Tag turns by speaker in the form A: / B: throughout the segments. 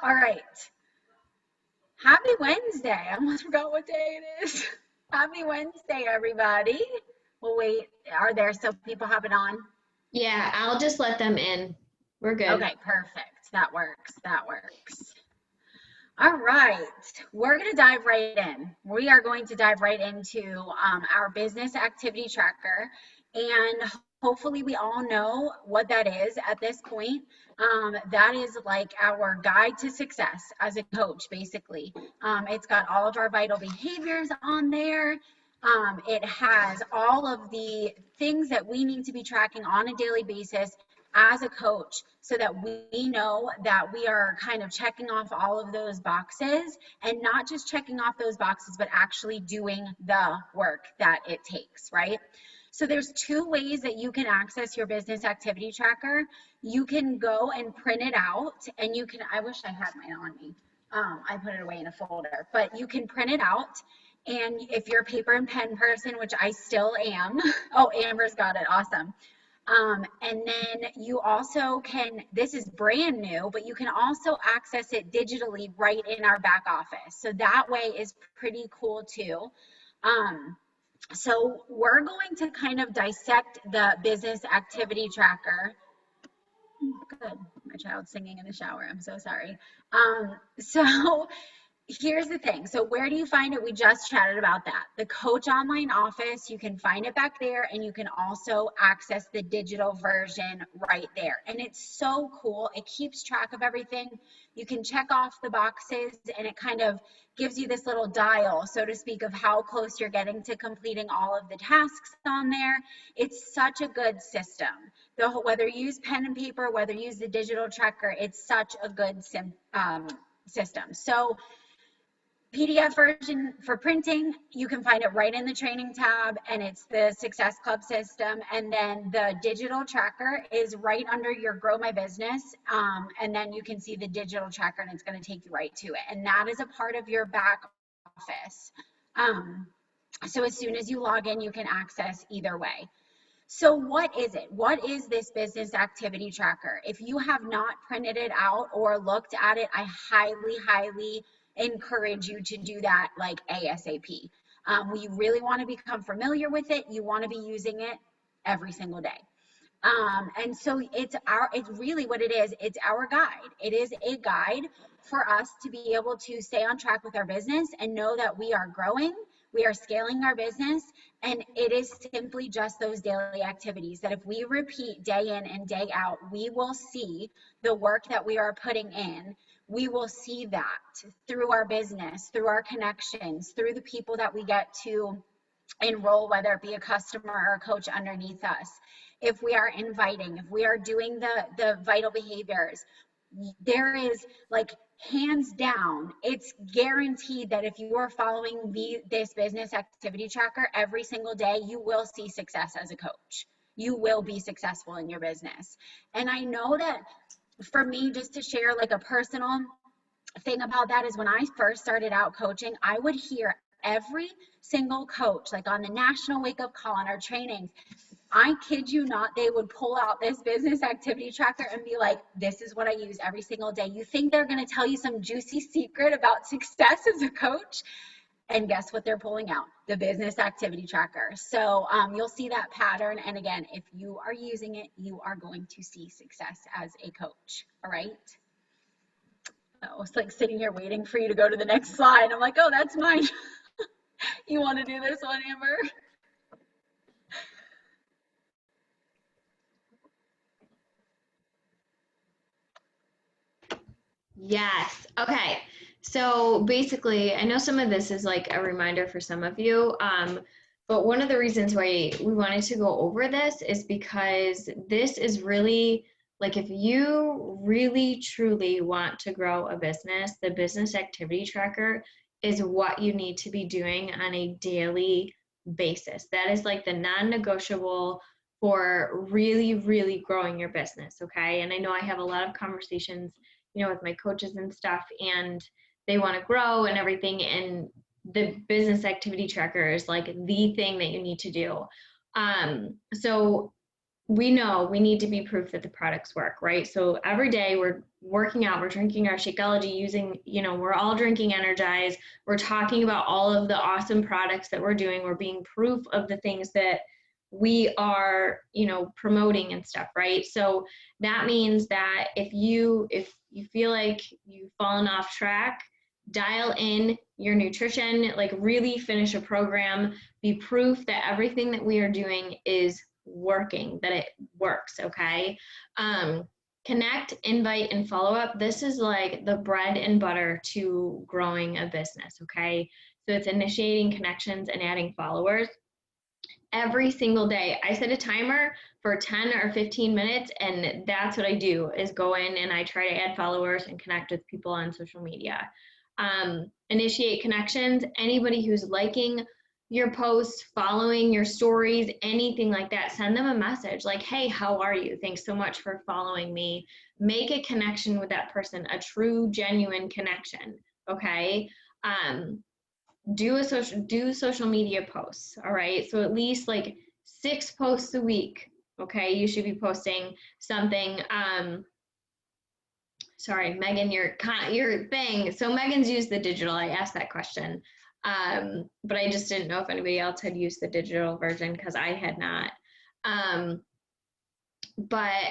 A: All right. Happy Wednesday. I almost forgot what day it is. Happy Wednesday, everybody. We'll wait. Are there still people hopping on?
B: Yeah, I'll just let them in. We're good.
A: Okay, perfect. That works. That works. All right. We're going to dive right in. We are going to dive right into our business activity tracker. And hopefully, we all know what that is at this point. That is like our guide to success as a coach, basically. It's got all of our vital behaviors on there. It has all of the things that we need to be tracking on a daily basis as a coach so that we know that we are kind of checking off all of those boxes, and not just checking off those boxes, but actually doing the work that it takes, right? So there's two ways that you can access your business activity tracker. You can go and print it out, and you can, I wish I had mine on me. I put it away in a folder, but you can print it out. And if you're a paper and pen person, which I still am, oh, Amber's got it, awesome. And then you also can, this is brand new, but you can also access it digitally right in our back office. So that way is pretty cool too. So we're going to kind of dissect the business activity tracker. Good. My child's singing in the shower. I'm so sorry. So here's the thing. So where do you find it? We just chatted about that. The Coach Online Office, you can find it back there, and you can also access the digital version right there. And it's so cool. It keeps track of everything. You can check off the boxes, and it kind of gives you this little dial, so to speak, of how close you're getting to completing all of the tasks on there. It's such a good system. Whether you use pen and paper, whether you use the digital tracker, it's such a good system. So PDF version for printing, you can find it right in the training tab, and it's the Success Club system. And then the digital tracker is right under your Grow My Business. And then you can see the digital tracker, and it's going to take you right to it. And that is a part of your back office. So as soon as you log in, you can access either way. So what is it? What is this business activity tracker? If you have not printed it out or looked at it, I highly encourage you to do that like ASAP. You really want to become familiar with it. You want to be using it every single day. And so it's really what it is. It's our guide. It is a guide for us to be able to stay on track with our business and know that we are growing, we are scaling our business, and it is simply just those daily activities that if we repeat day in and day out, we will see the work that we are putting in. We will see that through our business, through our connections, through the people that we get to enroll, whether it be a customer or a coach underneath us. If we are inviting, if we are doing the vital behaviors, there is like hands down, it's guaranteed that if you are following this business activity tracker every single day, you will see success as a coach. You will be successful in your business. And I know that for me, just to share like a personal thing about that, is when I first started out coaching, I would hear every single coach, like on the National Wake Up Call on our trainings, I kid you not, they would pull out this business activity tracker and be like, this is what I use every single day. You think they're going to tell you some juicy secret about success as a coach? And guess what they're pulling out? The business activity tracker. So you'll see that pattern. And again, if you are using it, you are going to see success as a coach. All right. I was like sitting here waiting for you to go to the next slide. I'm like, oh, that's mine. You want to do this one, Amber?
B: Yes. Okay. So basically, I know some of this is like a reminder for some of you, but one of the reasons why we wanted to go over this is because this is really like if you really truly want to grow a business, the business activity tracker is what you need to be doing on a daily basis. That is like the non-negotiable for really growing your business. Okay. And I know I have a lot of conversations, you know, with my coaches and stuff, and they want to grow and everything. And the business activity tracker is like the thing that you need to do. So we know we need to be proof that the products work, right? So every day we're working out, we're drinking our Shakeology using, we're all drinking Energize. We're talking about all of the awesome products that we're doing. We're being proof of the things that we are, promoting and stuff, right? So that means that if you feel like you've fallen off track, dial in your nutrition, like really finish a program, be proof that everything that we are doing is working, that it works, okay? Connect, invite, and follow up. This is like the bread and butter to growing a business, okay? So it's initiating connections and adding followers every single day. I set a timer for 10 or 15 minutes, and that's what I do is go in and I try to add followers and connect with people on social media. Initiate connections. Anybody who's liking your posts, following your stories, anything like that, send them a message like, hey, how are you? Thanks so much for following me. Make a connection with that person, a true, genuine connection, okay? Do social media posts, all right? So at least like 6 posts a week, okay? You should be posting something. Sorry, Megan, your thing. So Megan's used the digital. I asked that question, but I just didn't know if anybody else had used the digital version because I had not. But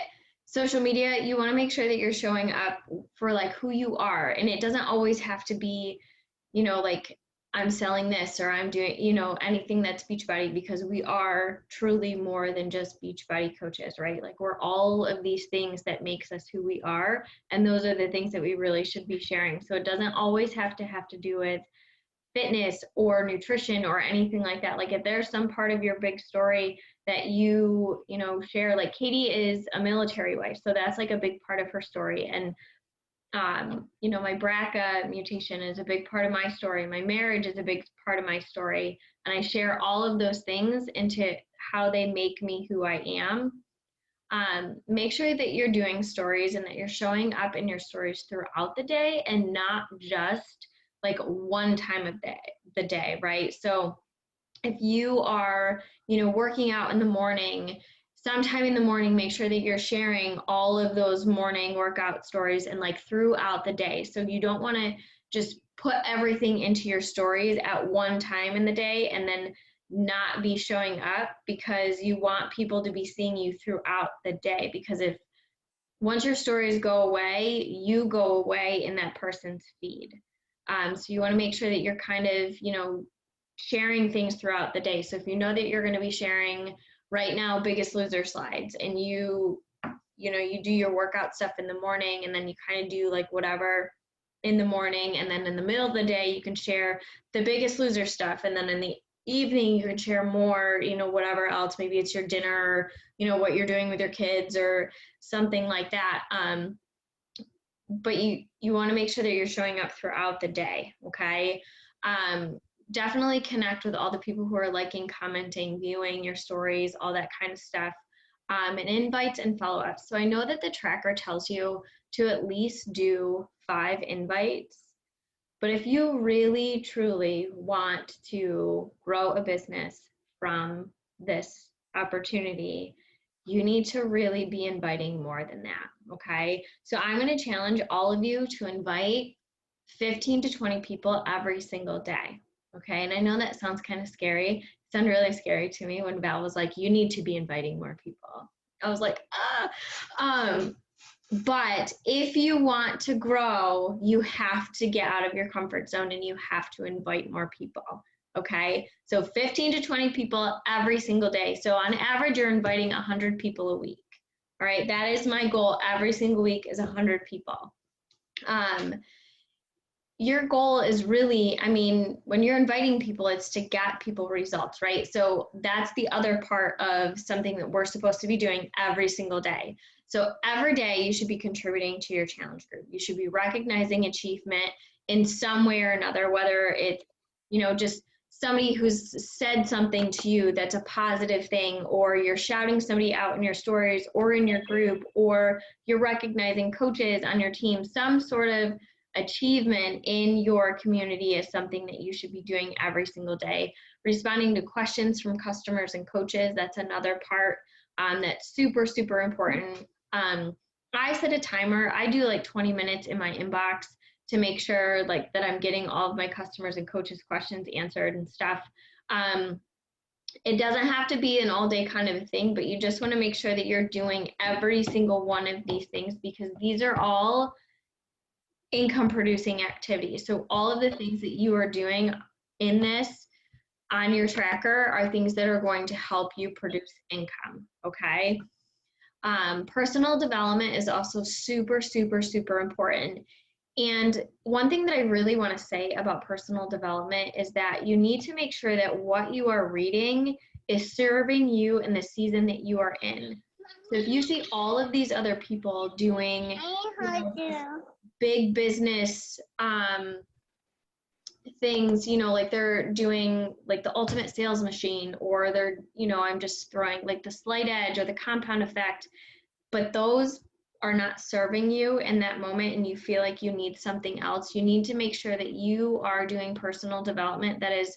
B: social media, you want to make sure that you're showing up for like who you are, and it doesn't always have to be, like I'm selling this or I'm doing, anything that's Beachbody, because we are truly more than just Beachbody coaches, right? Like we're all of these things that makes us who we are. And those are the things that we really should be sharing. So it doesn't always have to do with fitness or nutrition or anything like that. Like if there's some part of your big story that you share, like Katie is a military wife. So that's like a big part of her story. And my BRCA mutation is a big part of my story. My marriage is a big part of my story. And I share all of those things into how they make me who I am. Make sure that you're doing stories and that you're showing up in your stories throughout the day and not just like one time of the day, right? So if you are, working out in the morning, sometime in the morning, make sure that you're sharing all of those morning workout stories and like throughout the day. So you don't want to just put everything into your stories at one time in the day and then not be showing up, because you want people to be seeing you throughout the day. Because if once your stories go away, you go away in that person's feed. So you want to make sure that you're kind of, sharing things throughout the day. So if you know that you're going to be sharing right now Biggest Loser slides, and you do your workout stuff in the morning, and then you kind of do like whatever in the morning, and then in the middle of the day you can share the Biggest Loser stuff, and then in the evening you can share more, whatever else. Maybe it's your dinner, what you're doing with your kids or something like that. But you want to make sure that you're showing up throughout the day, okay? Definitely connect with all the people who are liking, commenting, viewing your stories, all that kind of stuff, and invites and follow-ups. So I know that the tracker tells you to at least do 5 invites, but if you really, truly want to grow a business from this opportunity, you need to really be inviting more than that, okay? So I'm going to challenge all of you to invite 15 to 20 people every single day. Okay, and I know that sounds kind of scary. It sounded really scary to me when Val was like, you need to be inviting more people. I was like, but if you want to grow, you have to get out of your comfort zone and you have to invite more people. Okay, so 15 to 20 people every single day. So on average, you're inviting 100 people a week. All right, that is my goal every single week, is 100 people. Your goal is really, when you're inviting people, it's to get people results, right? So that's the other part of something that we're supposed to be doing every single day. So every day you should be contributing to your challenge group. You should be recognizing achievement in some way or another, whether it's, just somebody who's said something to you that's a positive thing, or you're shouting somebody out in your stories or in your group, or you're recognizing coaches on your team. Some sort of achievement in your community is something that you should be doing every single day. Responding to questions from customers and coaches, that's another part That's super, super important. I set a timer. I do like 20 minutes in my inbox to make sure like that I'm getting all of my customers and coaches questions answered and stuff. It doesn't have to be an all day kind of a thing, but you just want to make sure that you're doing every single one of these things, because these are all income producing activities. So all of the things that you are doing in this on your tracker are things that are going to help you produce income. Okay. Personal development is also super, super, super important. And one thing that I really want to say about personal development is that you need to make sure that what you are reading is serving you in the season that you are in. So if you see all of these other people doing big business things, like they're doing like the ultimate sales machine, or they're, I'm just throwing like the slight edge or the compound effect, but those are not serving you in that moment and you feel like you need something else, you need to make sure that you are doing personal development that is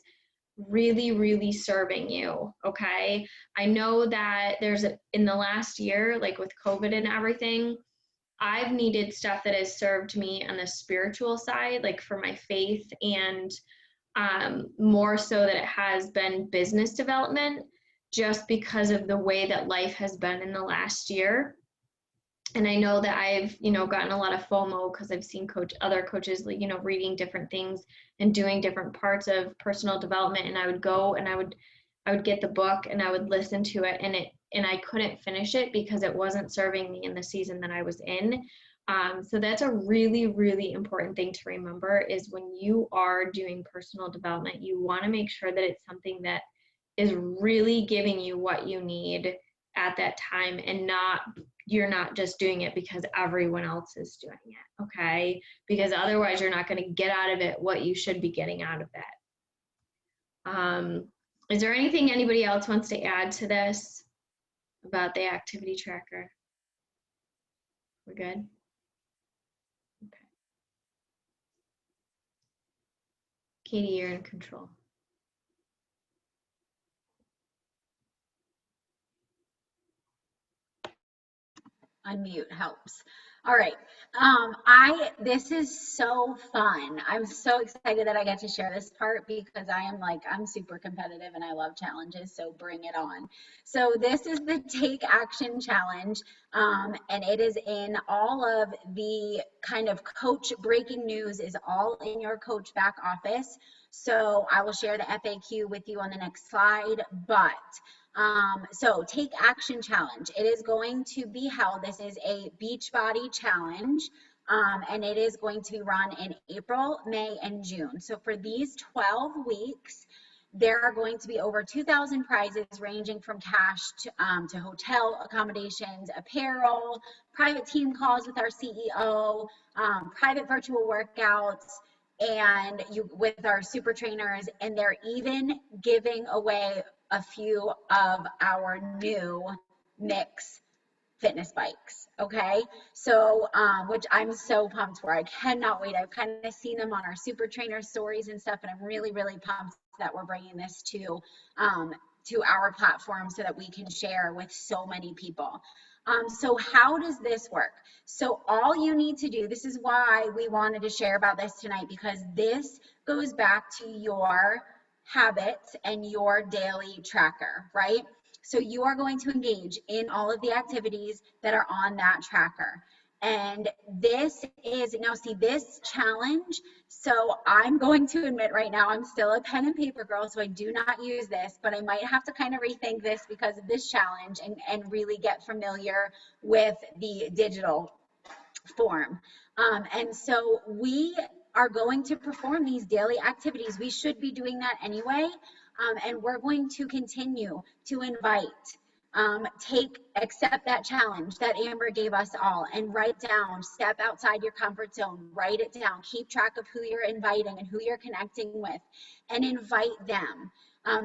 B: really, really serving you. Okay. I know that in the last year, like with COVID and everything, I've needed stuff that has served me on the spiritual side, like for my faith, and more so that it has been business development, just because of the way that life has been in the last year. And I know that I've, gotten a lot of FOMO because I've seen other coaches, like, reading different things and doing different parts of personal development. And I would go and I would get the book and I would listen to it, and I couldn't finish it because it wasn't serving me in the season that I was in. So that's a really, really important thing to remember, is when you are doing personal development, you want to make sure that it's something that is really giving you what you need at that time, and you're not just doing it because everyone else is doing it, okay? Because otherwise you're not going to get out of it what you should be getting out of it. Is there anything anybody else wants to add to this about the activity tracker? We're good? Okay. Katie, you're in control.
A: Unmute helps. All right. This is so fun. I'm so excited that I get to share this part, because I'm super competitive and I love challenges. So bring it on. So this is the Take Action Challenge. And it is in all of the kind of coach breaking news is all in your coach back office. So I will share the FAQ with you on the next slide, but so Take Action Challenge. It is going to be held. This is a Beachbody challenge, and it is going to be run in April, May, and June. So for these 12 weeks, there are going to be over 2,000 prizes, ranging from cash to hotel accommodations, apparel, private team calls with our CEO, private virtual workouts, and with our super trainers, and they're even giving away a few of our new Mix fitness bikes. Okay, so which I'm so pumped for. I cannot wait. I've kind of seen them on our super trainer stories and stuff, and I'm really, really pumped that we're bringing this to our platform so that we can share with so many people. So how does this work? So all you need to do, this is why we wanted to share about this tonight, because this goes back to your habits and your daily tracker, right? So you are going to engage in all of the activities that are on that tracker. And this is, now see, this challenge, so I'm going to admit right now, I'm still a pen and paper girl, so I do not use this, but I might have to kind of rethink this because of this challenge, and really get familiar with the digital form. And so we are going to perform these daily activities. We should be doing that anyway. And we're going to continue to invite, accept that challenge that Amber gave us all, and write down, step outside your comfort zone, write it down, keep track of who you're inviting and who you're connecting with, and invite them.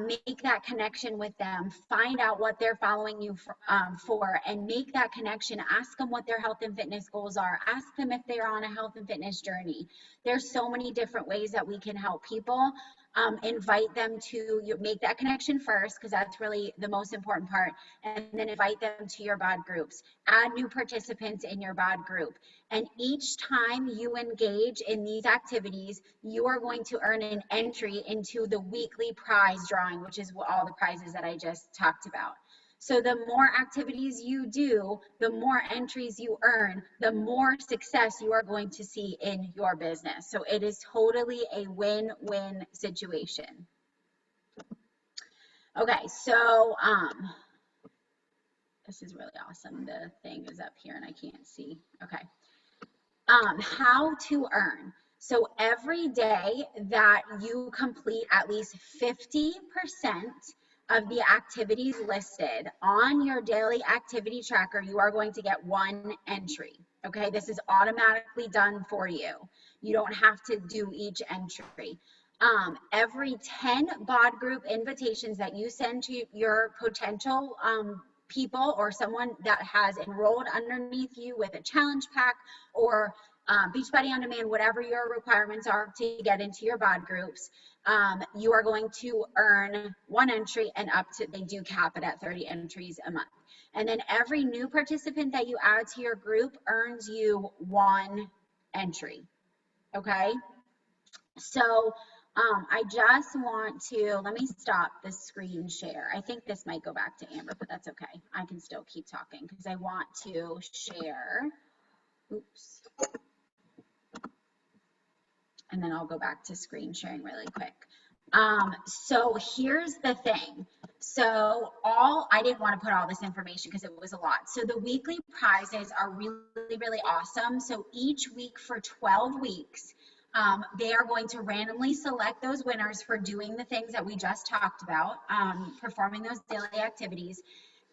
A: Make that connection with them, find out what they're following you for, and make that connection. Ask them what their health and fitness goals are. Ask them if they're on a health and fitness journey. There's so many different ways that we can help people. invite them to make that connection first, because that's really the most important part, and then invite them to your bod groups. Add new participants in your bod group. And each time you engage in these activities, you are going to earn an entry into the weekly prize drawing, which is all the prizes that I just talked about. So the more activities you do, the more entries you earn, the more success you are going to see in your business. So it is totally a win-win situation. Okay, so this is really awesome. The thing is up here and I can't see. Okay. How to earn. So every day that you complete at least 50% of the activities listed on your daily activity tracker, you are going to get 1 entry. Okay, this is automatically done for you. You don't have to do each entry. Every 10 bod group invitations that you send to your potential people, or someone that has enrolled underneath you with a challenge pack, or Beachbody On Demand, whatever your requirements are to get into your bod groups, you are going to earn 1 entry, and up to, they do cap it at 30 entries a month. And then every new participant that you add to your group earns you 1 entry. Okay, so I just want to, let me stop the screen share. I think this might go back to Amber, but that's okay. I can still keep talking because I want to share. Oops. And then I'll go back to screen sharing really quick. So here's the thing. So I didn't want to put all this information because it was a lot. So the weekly prizes are really, really awesome. So each week for 12 weeks, they are going to randomly select those winners for doing the things that we just talked about, performing those daily activities.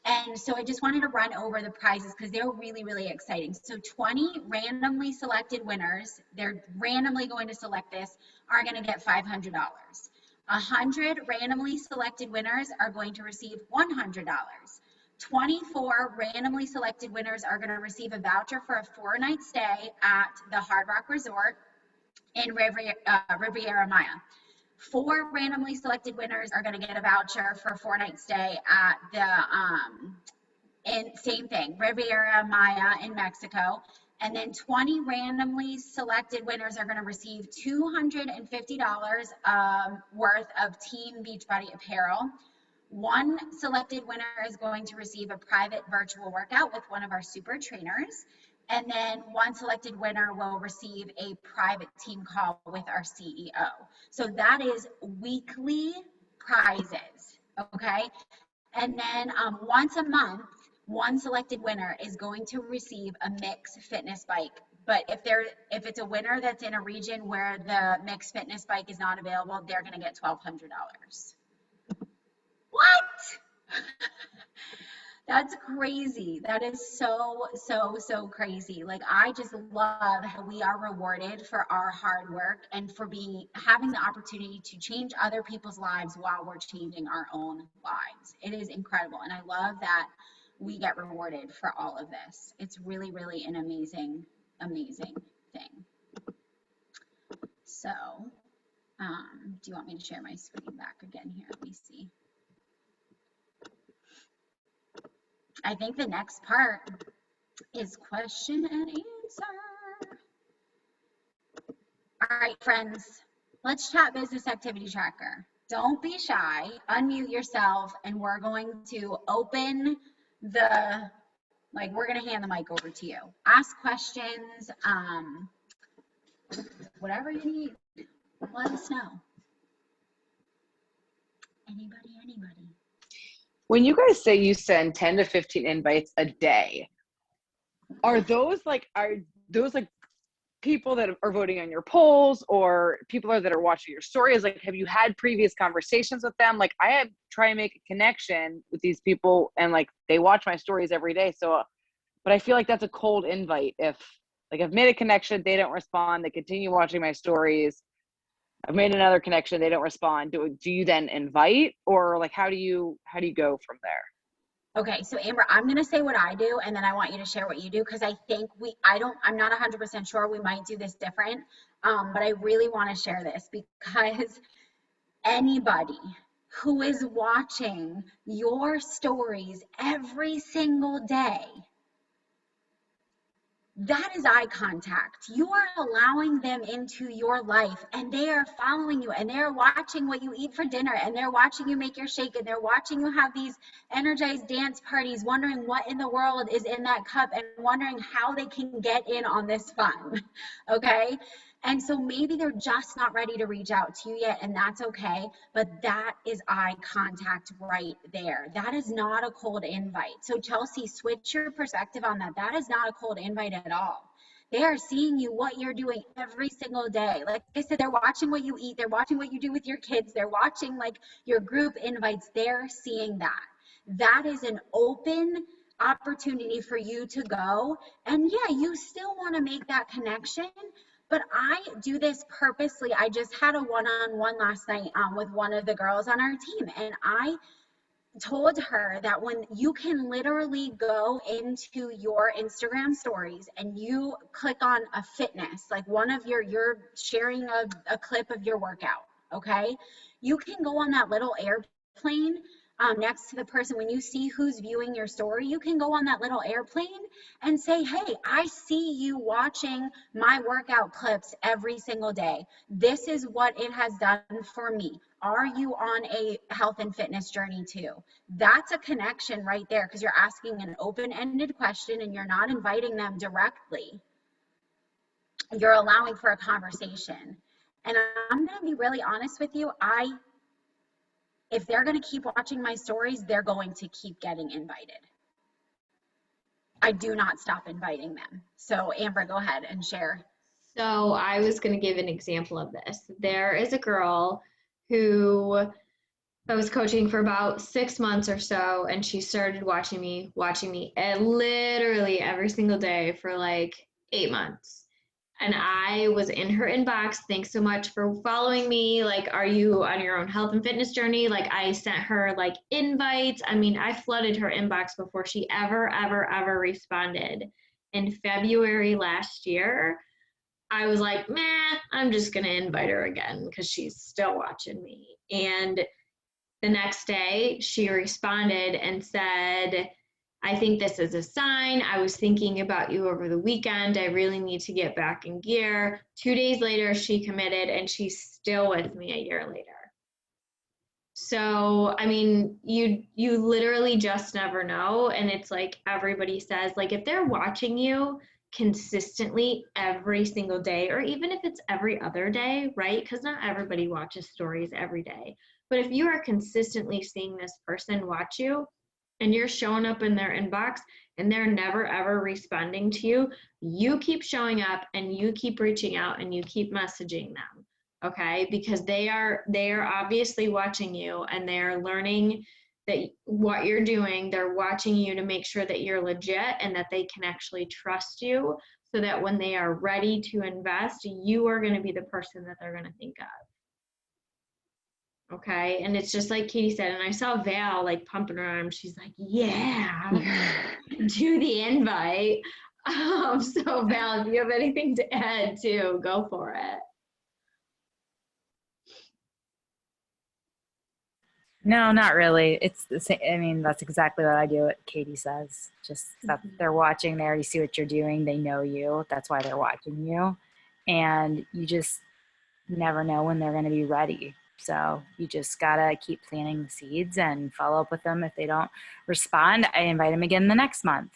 A: And so I just wanted to run over the prizes because they're really, really exciting. So 20 randomly selected winners, they're randomly going to select this, are going to get $500. 100 randomly selected winners are going to receive $100. 24 randomly selected winners are going to receive a voucher for a 4-night stay at the Hard Rock Resort in Riviera Maya. 4 randomly selected winners are going to get a voucher for a 4-night stay at the and same thing, Riviera Maya in Mexico. And then 20 randomly selected winners are going to receive $250 worth of Team Beachbody apparel. 1 selected winner is going to receive a private virtual workout with one of our super trainers. And then 1 selected winner will receive a private team call with our CEO. So that is weekly prizes, okay? And then once a month, 1 selected winner is going to receive a Mix Fitness bike. But if it's a winner that's in a region where the Mix Fitness bike is not available, they're going to get $1,200. What? That's crazy. That is so, so, so crazy. Like, I just love how we are rewarded for our hard work and for having the opportunity to change other people's lives while we're changing our own lives. It is incredible. And I love that we get rewarded for all of this. It's really, really an amazing, amazing thing. So, do you want me to share my screen back again here? Let me see. I think the next part is question and answer. All right, friends, let's chat business activity tracker. Don't be shy, unmute yourself, and we're going to open we're going to hand the mic over to you. Ask questions, whatever you need, let us know. Anybody?
C: When you guys say you send 10 to 15 invites a day, are those people that are voting on your polls, or people that are watching your stories? Like, have you had previous conversations with them? Like, I try and make a connection with these people, and like, they watch my stories every day. So, but I feel like that's a cold invite. If like I've made a connection, they don't respond, they continue watching my stories. I've made another connection, they don't respond. Do you then invite, or like, how do you go from there?
A: Okay, so Amber, I'm going to say what I do, and then I want you to share what you do, because I think I'm not 100% sure, we might do this different, but I really want to share this because anybody who is watching your stories every single day, that is eye contact. You are allowing them into your life, and they are following you, and they're watching what you eat for dinner, and they're watching you make your shake, and they're watching you have these energized dance parties, wondering what in the world is in that cup and wondering how they can get in on this fun. Okay. And so maybe they're just not ready to reach out to you yet, and that's okay. But that is eye contact right there. That is not a cold invite. So Chelsea, switch your perspective on that. That is not a cold invite at all. They are seeing you, what you're doing every single day. Like I said, they're watching what you eat. They're watching what you do with your kids. They're watching like your group invites. They're seeing that. That is an open opportunity for you to go. And yeah, you still want to make that connection, but I do this purposely. I just had a one-on-one last night with one of the girls on our team, and I told her that when you can literally go into your Instagram stories and you click on a fitness, like one of you're sharing a clip of your workout, okay? You can go on that little airplane next to the person. When you see who's viewing your story, you can go on that little airplane and say, hey, I see you watching my workout clips every single day. This is what it has done for me. Are you on a health and fitness journey too? That's a connection right there, because you're asking an open-ended question and you're not inviting them directly. You're allowing for a conversation. And I'm going to be really honest with you. If they're going to keep watching my stories, they're going to keep getting invited. I do not stop inviting them. So Amber, go ahead and share.
B: So I was going to give an example of this. There is a girl who I was coaching for about 6 months or so, and she started watching me literally every single day for like 8 months. And I was in her inbox. Thanks so much for following me. Like, are you on your own health and fitness journey? Like, I sent her like invites. I mean, I flooded her inbox before she ever responded. In February last year, I was like, man, I'm just going to invite her again because she's still watching me. And the next day, she responded and said, I think this is a sign. I was thinking about you over the weekend. I really need to get back in gear. 2 days later, she committed, and she's still with me a year later. So, I mean, you literally just never know. And it's like everybody says, like, if they're watching you consistently every single day, or even if it's every other day, right? Because not everybody watches stories every day. But if you are consistently seeing this person watch you, and you're showing up in their inbox and they're never ever responding to you, you keep showing up and you keep reaching out and you keep messaging them, okay? Because they are obviously watching you, and they're learning that what you're doing. They're watching you to make sure that you're legit and that they can actually trust you, so that when they are ready to invest, you are going to be the person that they're going to think of. Okay. And it's just like Katie said, and I saw Val like pumping her arms. She's like, yeah, do the invite. So Val, if you have anything to add too, go for it.
D: No, not really. It's the same. I mean, that's exactly what I do. What Katie says, just that they're watching. They already see what you're doing. They know you. That's why they're watching you. And you just never know when they're going to be ready. So you just got to keep planting the seeds and follow up with them. If they don't respond, I invite them again the next month,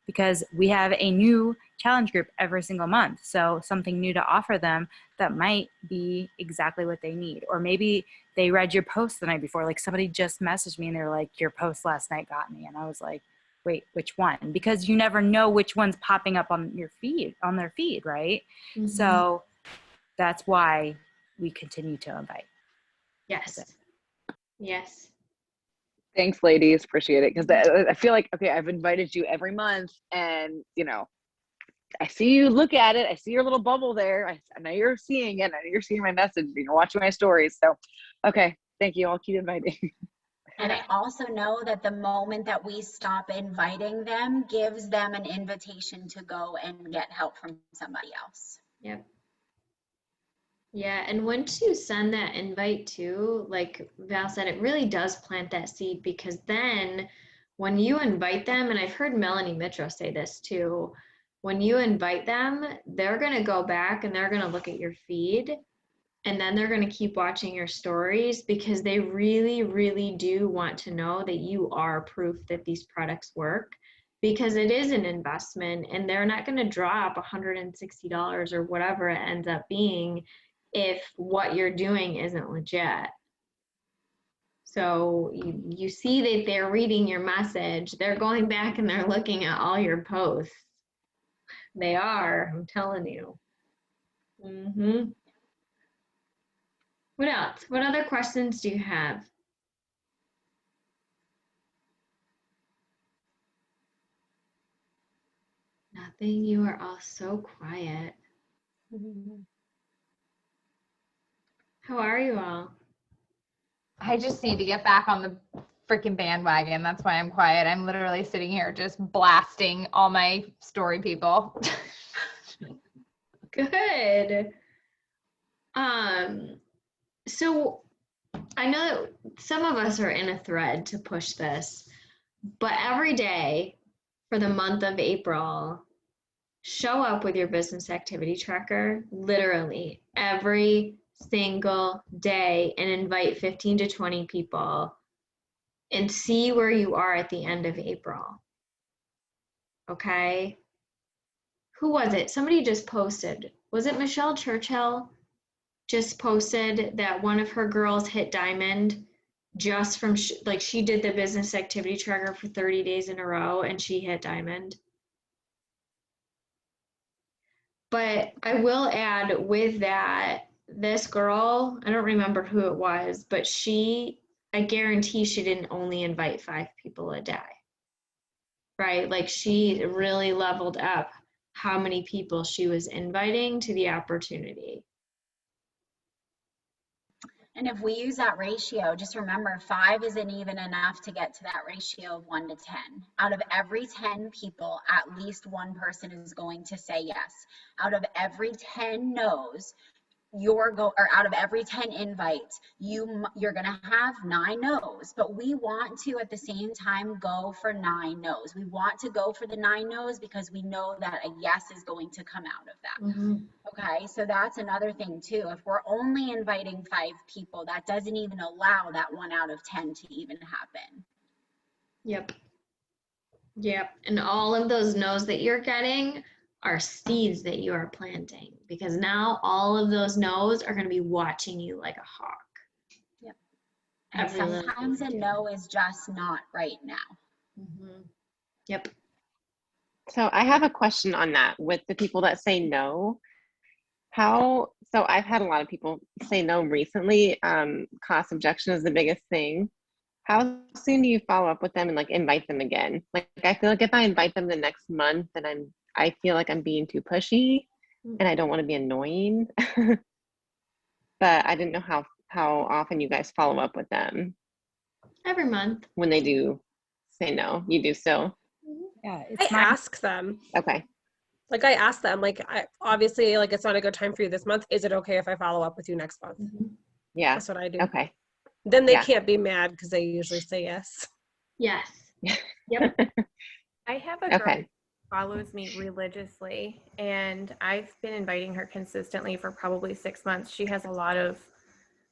D: because we have a new challenge group every single month. So something new to offer them that might be exactly what they need. Or maybe they read your post the night before. Like somebody just messaged me and they're like, your post last night got me. And I was like, wait, which one? Because you never know which one's popping up on your feed, on their feed, right? Mm-hmm. So that's why we continue to invite.
B: Yes. Yes.
C: Thanks, ladies. Appreciate it. Because I feel like, okay, I've invited you every month, and, you know, I see you look at it. I see your little bubble there. I know you're seeing it. I know you're seeing my message. You're watching my stories. So, okay, thank you. I'll keep inviting.
A: And I also know that the moment that we stop inviting them gives them an invitation to go and get help from somebody else.
B: Yep. Yeah, and once you send that invite too, like Val said, it really does plant that seed, because then when you invite them, and I've heard Melanie Mitro say this too, when you invite them, they're going to go back and they're going to look at your feed, and then they're going to keep watching your stories, because they really, really do want to know that you are proof that these products work, because it is an investment and they're not going to drop $160 or whatever it ends up being if what you're doing isn't legit. So you see that they're reading your message, they're going back and they're looking at all your posts. They are, I'm telling you. What else? What other questions do you have? Nothing. You are all so quiet. How are you all?
E: I just need to get back on the freaking bandwagon. That's why I'm quiet. I'm literally sitting here just blasting all my story people.
B: Good. So I know that some of us are in a thread to push this, but every day for the month of April, show up with your business activity tracker, literally every single day, and invite 15 to 20 people and see where you are at the end of April. Okay? Who was it? Somebody just posted. Was it Michelle Churchill? Just posted that one of her girls hit diamond just from like she did the business activity tracker for 30 days in a row and she hit diamond. But I will add with that, this girl, I don't remember who it was, but I guarantee she didn't only invite 5 people a day, right? Like she really leveled up how many people she was inviting to the opportunity.
A: And if we use that ratio, just remember 5 isn't even enough to get to that ratio of 1 to 10. Out of every 10 people, at least one person is going to say yes. Out of every 10 no's, or out of every 10 invites, you're gonna have 9 no's. But we want to at the same time go for 9 no's. We want to go for the 9 no's because we know that a yes is going to come out of that. Okay, so that's another thing too. If we're only inviting 5 people, that doesn't even allow that 1 out of 10 to even happen.
B: Yep. And all of those no's that you're getting are seeds that you are planting, because now all of those no's are going to be watching you like a hawk.
A: Yep. And sometimes a no is just not right now.
B: Yep.
F: So I have a question on that with the people that say no. So I've had a lot of people say no recently. Cost objection is the biggest thing. How soon do you follow up with them and like invite them again? Like I feel like if I invite them the next month, then I feel like I'm being too pushy and I don't want to be annoying. But I didn't know how often you guys follow up with them.
B: Every month.
F: When they do say no, you do still?
D: Yeah,
G: I ask them.
F: Okay.
G: Like I ask them, like obviously, like it's not a good time for you this month. Is it okay if I follow up with you next month?
F: Yeah.
G: That's what I do.
F: Okay.
G: Then they can't be mad because they usually say yes.
B: Yes. Yep.
H: I have a girl who follows me religiously, and I've been inviting her consistently for probably 6 months. She has a lot of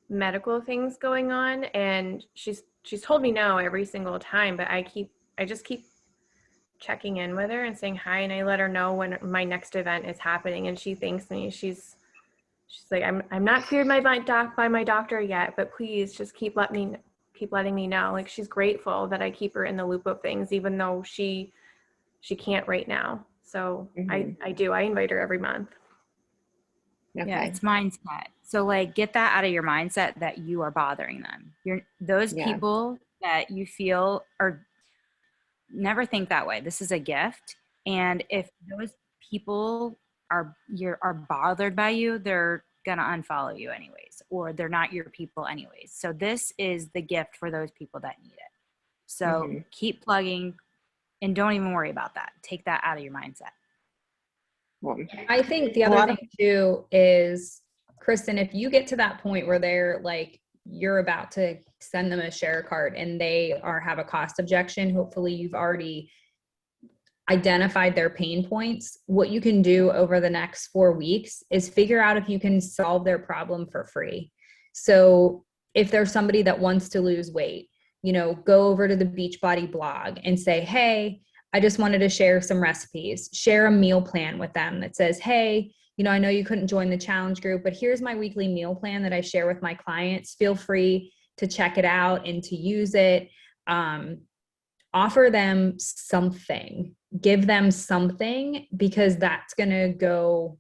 H: medical things going on, and she's told me no every single time, but I just keep checking in with her and saying hi, and I let her know when my next event is happening, and she thanks me. She's like, I'm not cleared by my doctor yet, but please just keep letting me know. Like she's grateful that I keep her in the loop of things, even though she can't right now. So I invite her every month.
F: Okay.
D: Yeah, it's mindset. So like get that out of your mindset that you are bothering them. Those people that you feel are, never think that way. This is a gift. And if those people are bothered by you, they're gonna unfollow you anyways, or they're not your people anyways. So this is the gift for those people that need it. So keep plugging and don't even worry about that. Take that out of your mindset.
I: I think the other thing too is Kristen, if you get to that point where they're like, you're about to send them a share cart and they have a cost objection, hopefully you've already identified their pain points. What you can do over the next 4 weeks is figure out if you can solve their problem for free. So if there's somebody that wants to lose weight, go over to the Beachbody blog and say, hey, I just wanted to share some recipes, share a meal plan with them that says, hey, I know you couldn't join the challenge group, but here's my weekly meal plan that I share with my clients. Feel free to check it out and to use it. Offer them something, give them something, because that's going to go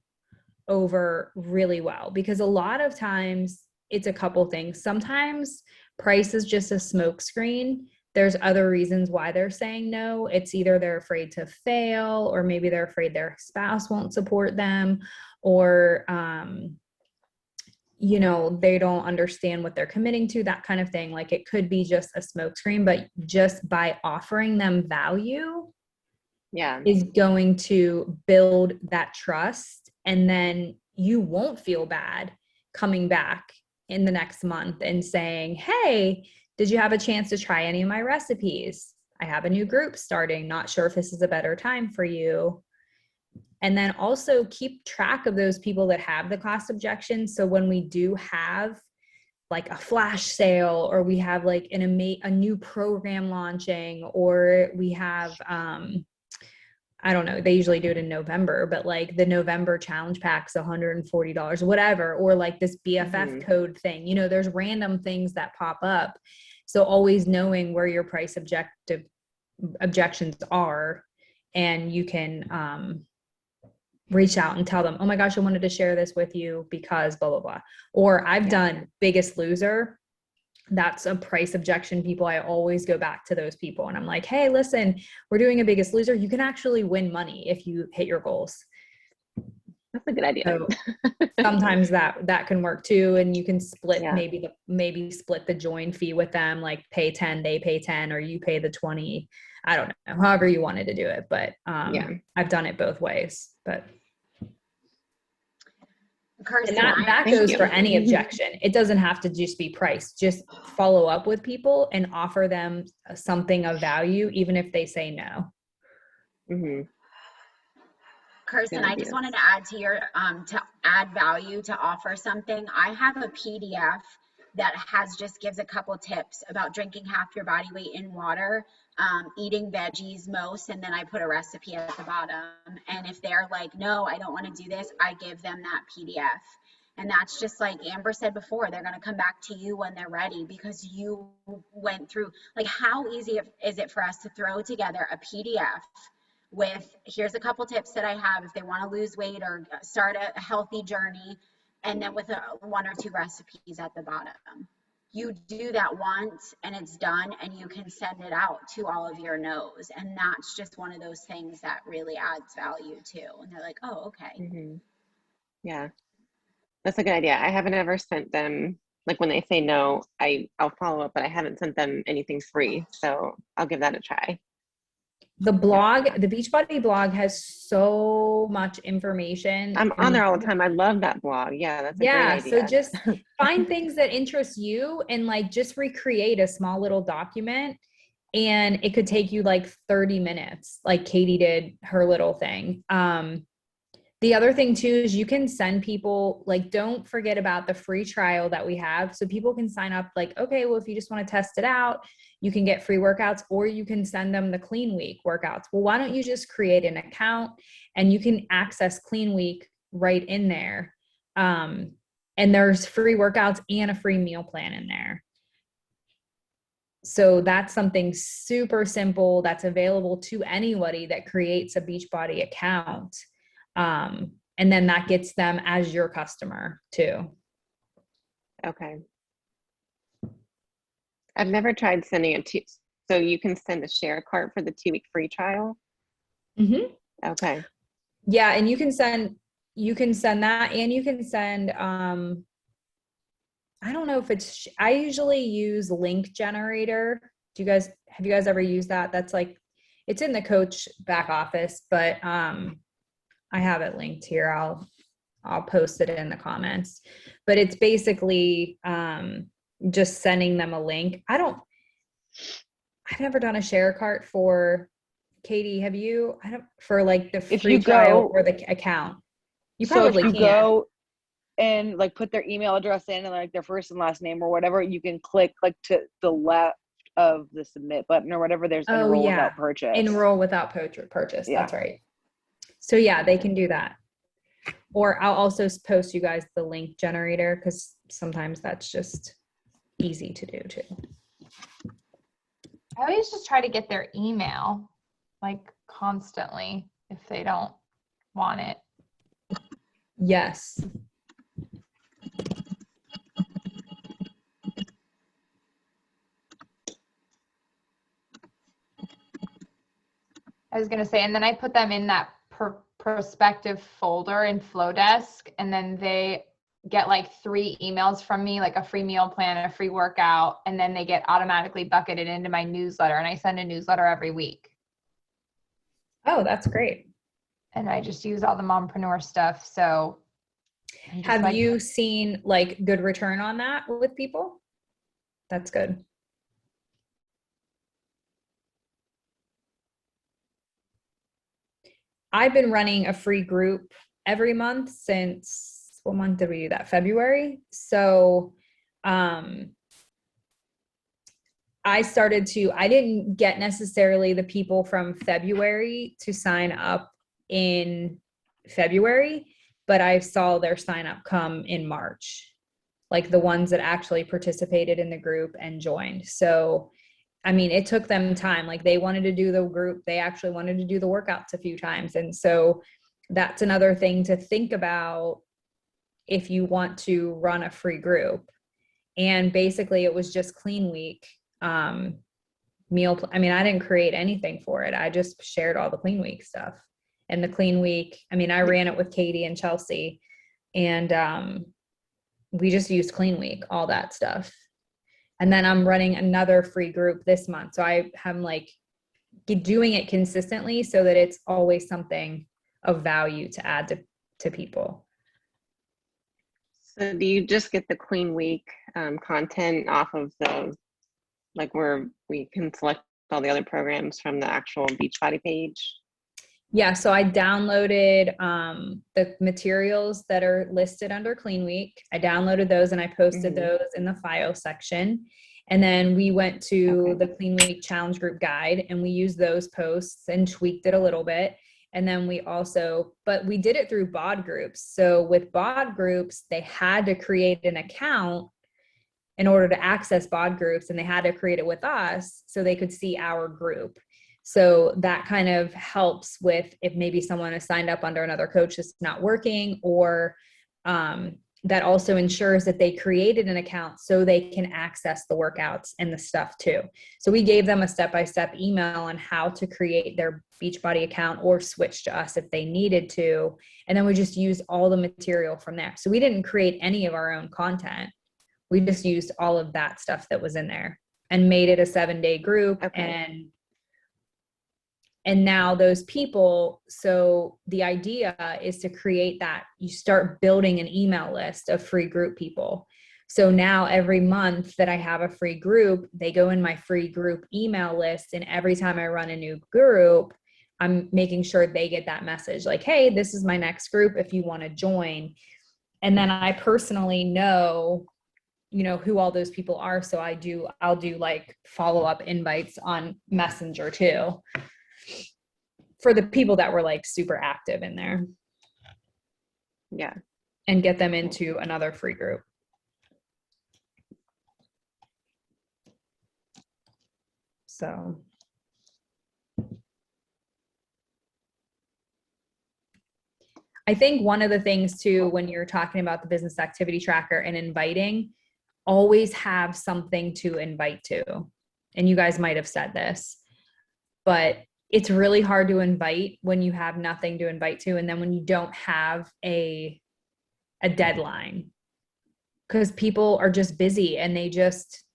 I: over really well. Because a lot of times it's a couple things. Sometimes price is just a smokescreen. There's other reasons why they're saying no. It's either they're afraid to fail, or maybe they're afraid their spouse won't support them, or, they don't understand what they're committing to, that kind of thing. Like, it could be just a smokescreen, but just by offering them value is going to build that trust. And then you won't feel bad coming back in the next month and saying, hey, did you have a chance to try any of my recipes? I have a new group starting. Not sure if this is a better time for you. And then also keep track of those people that have the cost objections. So when we do have like a flash sale, or we have like a new program launching, or we have, I don't know, they usually do it in November, but like the November challenge pack's $140, whatever, or like this BFF code thing, there's random things that pop up. So always knowing where your price objections are, and you can reach out and tell them, oh my gosh, I wanted to share this with you because blah, blah, blah. Or I've done Biggest Loser. That's a price objection. People, I always go back to those people and I'm like, hey, listen, we're doing a Biggest Loser. You can actually win money if you hit your goals.
F: That's a good idea.
I: So sometimes that can work too. And you can split, maybe split the join fee with them, like pay 10, they pay 10, or you pay the 20. I don't know, however you wanted to do it, but I've done it both ways. But
A: Kirsten,
I: that goes for any objection. It doesn't have to just be price. Just follow up with people and offer them something of value, even if they say no.
A: Kirsten, I just wanted to add to your, to add value, to offer something. I have a PDF that gives a couple tips about drinking half your body weight in water, eating veggies most, and then I put a recipe at the bottom. And if they're like, no, I don't want to do this, I give them that PDF. And that's just like Amber said before, they're going to come back to you when they're ready, because you went through, like, how easy is it for us to throw together a PDF with, here's a couple tips that I have if they want to lose weight or start a healthy journey, and then with 1 or 2 recipes at the bottom. You do that once and it's done, and you can send it out to all of your no's. And that's just one of those things that really adds value too. And they're like, oh, okay.
F: Yeah, that's a good idea. I haven't ever sent them, like when they say no, I'll follow up, but I haven't sent them anything free. So I'll give that a try.
I: The blog, the Beachbody blog, has so much information.
F: I'm on there all the time. I love that blog. Yeah, that's a great idea.
I: So just find things that interest you and like just recreate a small little document, and it could take you like 30 minutes, like Katie did her little thing. The other thing too is you can send people, like, don't forget about the free trial that we have. So people can sign up like, okay, well, if you just want to test it out, you can get free workouts, or you can send them the Clean Week workouts. Well, why don't you just create an account and you can access Clean Week right in there. And there's free workouts and a free meal plan in there. So that's something super simple that's available to anybody that creates a Beachbody account. And then that gets them as your customer too.
F: Okay. I've never tried sending it to, so you can send a share cart for the 2-week free trial. Okay.
I: Yeah. And you can send that, and you can send, I don't know if it's, I usually use Link Generator. Have you guys ever used that? That's like, it's in the coach back office, but, I have it linked here. I'll post it in the comments. But it's basically just sending them a link. I've never done a share cart for, Katie, have you? For like the free trial or the account. You probably
C: if you
I: can.
C: go and like put their email address in and like their first and last name or whatever, you can click like to the left of the submit button or whatever. There's enroll without purchase.
I: Enroll without purchase.
C: Yeah.
I: That's right. So yeah, they can do that. Or I'll also post you guys the link generator because sometimes that's just easy to do too.
E: I always just try to get their email like constantly if they don't want it.
I: Yes.
E: I was going to say, and then I put them in that prospective folder in Flowdesk, and then they get like 3 emails from me, like a free meal plan and a free workout, and then they get automatically bucketed into my newsletter, and I send a newsletter every week.
I: Oh, that's great.
E: And I just use all the mompreneur stuff. So
I: have you seen like good return on that with people? That's good. I've been running a free group every month since, what month did we do that? February. So I didn't get necessarily the people from February to sign up in February, but I saw their sign up come in March, like the ones that actually participated in the group and joined. So I mean, it took them time. Like they wanted to do the group. They actually wanted to do the workouts a few times. And so that's another thing to think about if you want to run a free group. And basically it was just Clean Week. I didn't create anything for it. I just shared all the Clean Week stuff. And the Clean Week, I ran it with Katie and Chelsea, and we just used Clean Week, all that stuff. And then I'm running another free group this month. So I'm like doing it consistently so that it's always something of value to add to people.
F: So do you just get the Clean Week content off of like where we can select all the other programs from the actual Beachbody page?
I: Yeah, so I downloaded the materials that are listed under Clean Week. I downloaded those and I posted those in the FIO section. And then we went to the Clean Week Challenge Group Guide and we used those posts and tweaked it a little bit. And then but we did it through BOD groups. So with BOD groups, they had to create an account in order to access BOD groups, and they had to create it with us so they could see our group. So that kind of helps with if maybe someone is signed up under another coach that's not working, or that also ensures that they created an account so they can access the workouts and the stuff too. So we gave them a step-by-step email on how to create their Beachbody account or switch to us if they needed to. And then we just used all the material from there. So we didn't create any of our own content. We just used all of that stuff that was in there and made it a 7-day group. And now those people, so the idea is to create that, you start building an email list of free group people. So now every month that I have a free group, they go in my free group email list. And every time I run a new group, I'm making sure they get that message like, hey, this is my next group if you want to join. And then I personally know, who all those people are. So I'll do like follow-up invites on Messenger too, for the people that were like super active in there.
F: Yeah.
I: And get them into another free group. So. I think one of the things too, when you're talking about the business activity tracker and inviting, always have something to invite to. And you guys might have said this, but it's really hard to invite when you have nothing to invite to. And then when you don't have a deadline, because people are just busy and they just,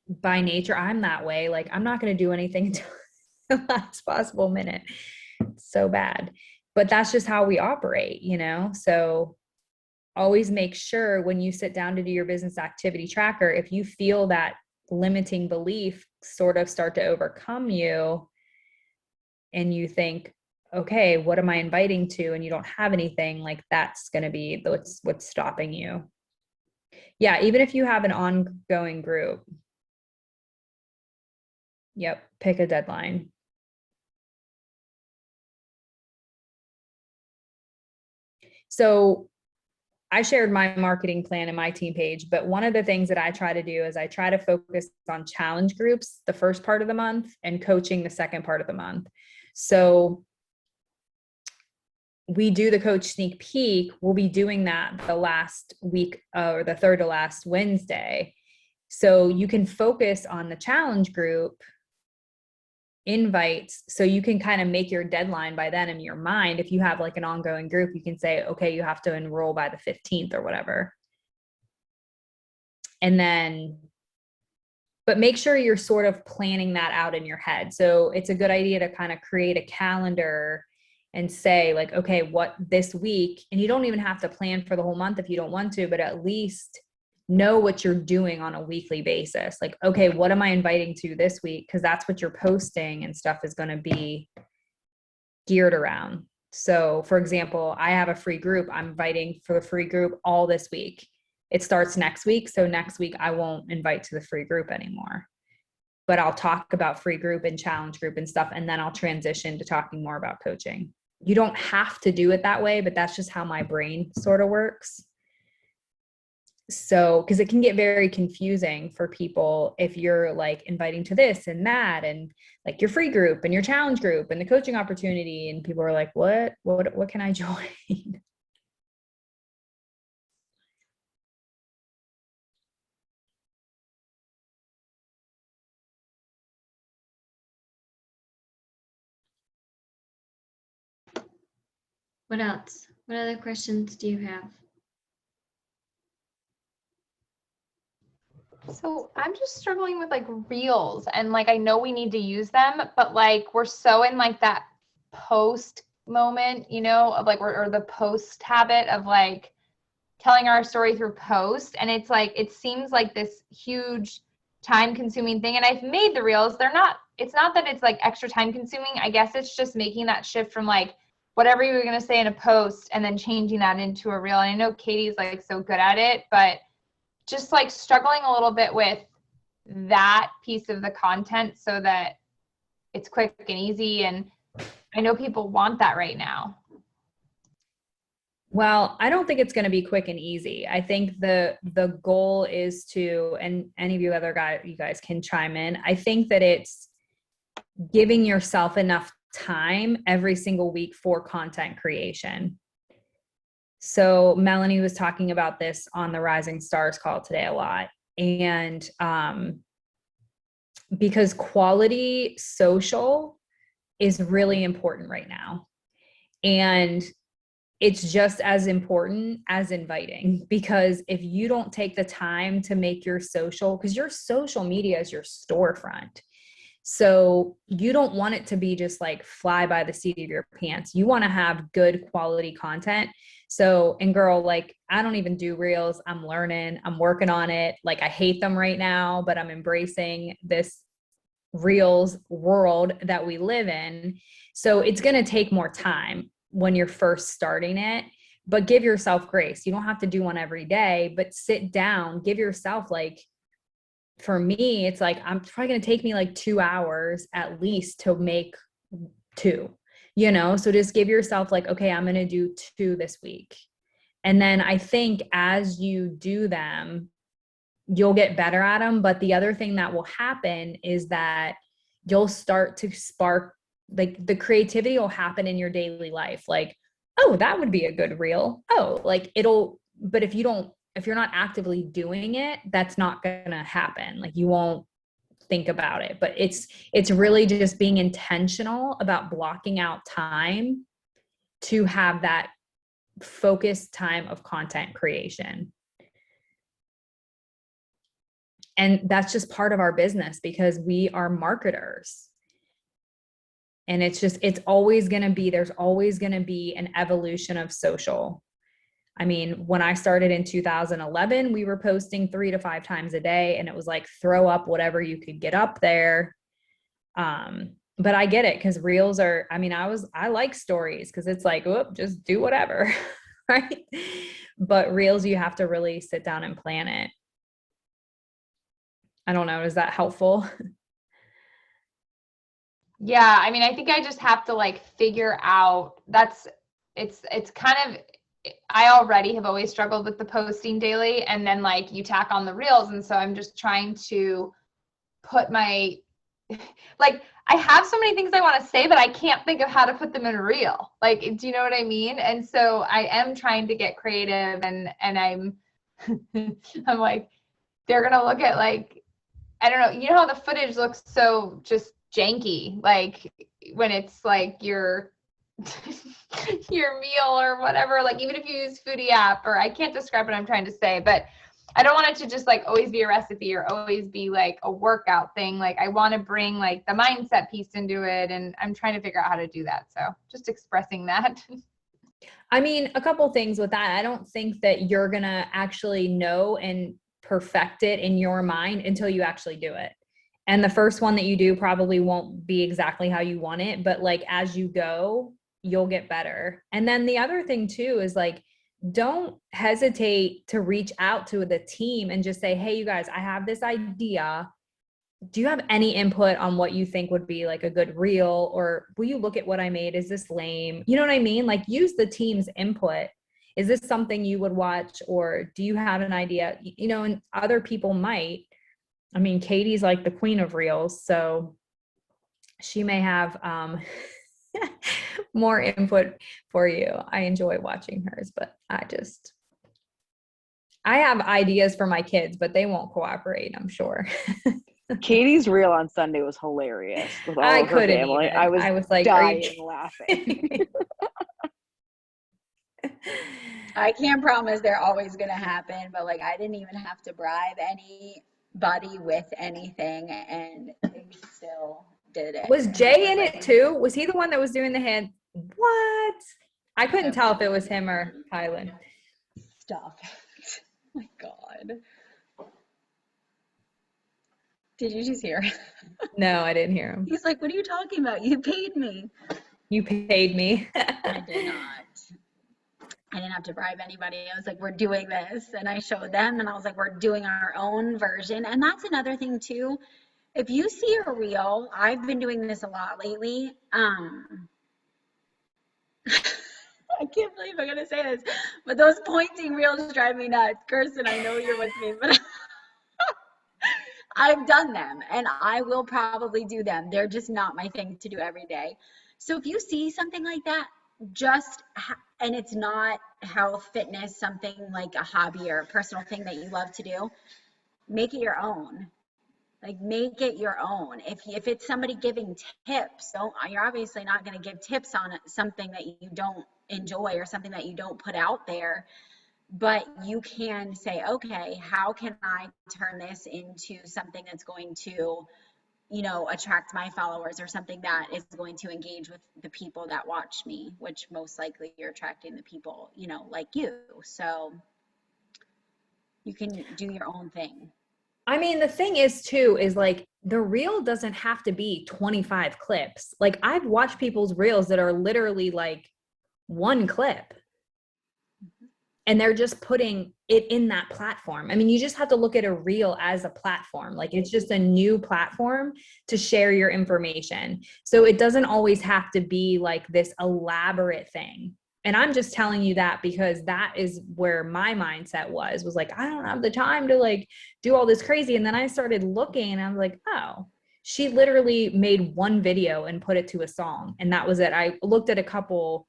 I: by nature, I'm that way. Like, I'm not going to do anything until the last possible minute. It's so bad. but that's just how we operate, So always make sure when you sit down to do your business activity tracker, if you feel that limiting belief sort of start to overcome you and you think, okay, what am I inviting to? And you don't have anything, like that's going to be what's stopping you. Yeah. Even if you have an ongoing group. Yep. Pick a deadline. So I shared my marketing plan in my team page, but one of the things that I try to do is I try to focus on challenge groups the first part of the month and coaching the second part of the month. So we do the coach sneak peek. We'll be doing that the last week or the third to last Wednesday. So you can focus on the challenge group invites, so you can kind of make your deadline by then in your mind. If you have like an ongoing group, you can say, okay, you have to enroll by the 15th or whatever. And then, but make sure you're sort of planning that out in your head. So it's a good idea to kind of create a calendar and say like, okay, what this week, and you don't even have to plan for the whole month if you don't want to, but at least know what you're doing on a weekly basis. Like, okay, what am I inviting to this week? Because that's what you're posting and stuff is going to be geared around. So for example, I have a free group. I'm inviting for the free group all this week. It starts next week. So next week I won't invite to the free group anymore, but I'll talk about free group and challenge group and stuff. And then I'll transition to talking more about coaching. You don't have to do it that way, but that's just how my brain sort of works. So, because it can get very confusing for people if you're like inviting to this and that, and like your free group and your challenge group and the coaching opportunity, and people are like, what can I join?
B: What else? What other questions do you have?
E: So I'm just struggling with like reels, and like I know we need to use them, but like we're so in like that post moment, of like or the post habit of like telling our story through post, and it's like it seems like this huge time consuming thing. And I've made the reels. It's not that it's like extra time consuming. I guess it's just making that shift from like whatever you were going to say in a post and then changing that into a reel. And I know Katie's like so good at it, but just like struggling a little bit with that piece of the content so that it's quick and easy. And I know people want that right now.
I: Well, I don't think it's going to be quick and easy. I think the goal is to, and any of you you guys can chime in. I think that it's giving yourself enough time every single week for content creation. So Melanie was talking about this on the Rising Stars call today a lot. And because quality social is really important right now. And it's just as important as inviting, because if you don't take the time to make your social, because your social media is your storefront. So you don't want it to be just like fly by the seat of your pants. You want to have good quality content. So, and girl, like I don't even do reels. I'm learning, I'm working on it. Like I hate them right now, but I'm embracing this reels world that we live in. So it's going to take more time when you're first starting it, but give yourself grace. You don't have to do one every day, but sit down, give yourself like, for me, it's like, I'm probably going to take me like 2 hours at least to make 2, so just give yourself like, okay, I'm going to do 2 this week. And then I think as you do them, you'll get better at them. But the other thing that will happen is that you'll start to spark, like the creativity will happen in your daily life. Like, oh, that would be a good reel. Oh, like but if you're not actively doing it, that's not going to happen. Like you won't think about it, but it's really just being intentional about blocking out time to have that focused time of content creation. And that's just part of our business because we are marketers. And it's always going to be, there's always going to be an evolution of social. I mean, when I started in 2011, we were posting 3 to 5 times a day, and it was like throw up whatever you could get up there. But I get it, because reels are, I mean, I like stories because it's like, whoop, just do whatever, right? But reels, you have to really sit down and plan it. I don't know. Is that helpful?
E: Yeah, I mean, I think I just have to like figure out it's kind of, I already have always struggled with the posting daily, and then like you tack on the reels. And so I'm just trying to put my, like, I have so many things I want to say, but I can't think of how to put them in a reel. Like, do you know what I mean? And so I am trying to get creative, and I'm, I'm like, they're going to look at like, I don't know, you know how the footage looks so just janky, like when it's like your meal or whatever, like even if you use Foodie app, or I can't describe what I'm trying to say, but I don't want it to just like always be a recipe or always be like a workout thing. Like I want to bring like the mindset piece into it, and I'm trying to figure out how to do that. So just expressing that.
I: I mean, a couple things with that. I don't think that you're going to actually know and perfect it in your mind until you actually do it. And the first one that you do probably won't be exactly how you want it, but like as you go, you'll get better. And then the other thing too is like, don't hesitate to reach out to the team and just say, hey, you guys, I have this idea. Do you have any input on what you think would be like a good reel? Or will you look at what I made? Is this lame? You know what I mean? Like use the team's input. Is this something you would watch? Or do you have an idea? You know, and other people might. I mean, Katie's like the queen of reels, so she may have more input for you. I enjoy watching hers, but I have ideas for my kids, but they won't cooperate, I'm sure.
C: Katie's reel on Sunday was hilarious with all of her family. I was like dying laughing.
A: I can't promise they're always going to happen, but like I didn't even have to bribe anybody with anything, and they still did it.
I: Was Jay in it too? Was he the one that was doing the hand? What? I couldn't tell if it was him or Kylan.
A: Stop it. Oh my God. Did you just hear?
I: No, I didn't hear him.
A: He's like, what are you talking about? You paid me.
I: You paid me.
A: I did not. I didn't have to bribe anybody. I was like, we're doing this. And I showed them, and I was like, we're doing our own version. And that's another thing too. If you see a reel, I've been doing this a lot lately. I can't believe I'm going to say this, but those pointing reels drive me nuts. Kirsten, I know you're with me, but I've done them, and I will probably do them. They're just not my thing to do every day. So if you see something like that, and it's not health, fitness, something like a hobby or a personal thing that you love to do, make it your own. Like make it your own. If it's somebody giving tips, you're obviously not going to give tips on something that you don't enjoy or something that you don't put out there. But you can say, okay, how can I turn this into something that's going to, you know, attract my followers, or something that is going to engage with the people that watch me, which most likely you're attracting the people, you know, like you. So you can do your own thing.
I: I mean, the thing is too, is like the reel doesn't have to be 25 clips. Like I've watched people's reels that are literally like one clip, and they're just putting it in that platform. I mean, you just have to look at a reel as a platform. Like it's just a new platform to share your information. So it doesn't always have to be like this elaborate thing. And I'm just telling you that because that is where my mindset was like, I don't have the time to like do all this crazy. And then I started looking and I was like, oh, she literally made one video and put it to a song. And that was it. I looked at a couple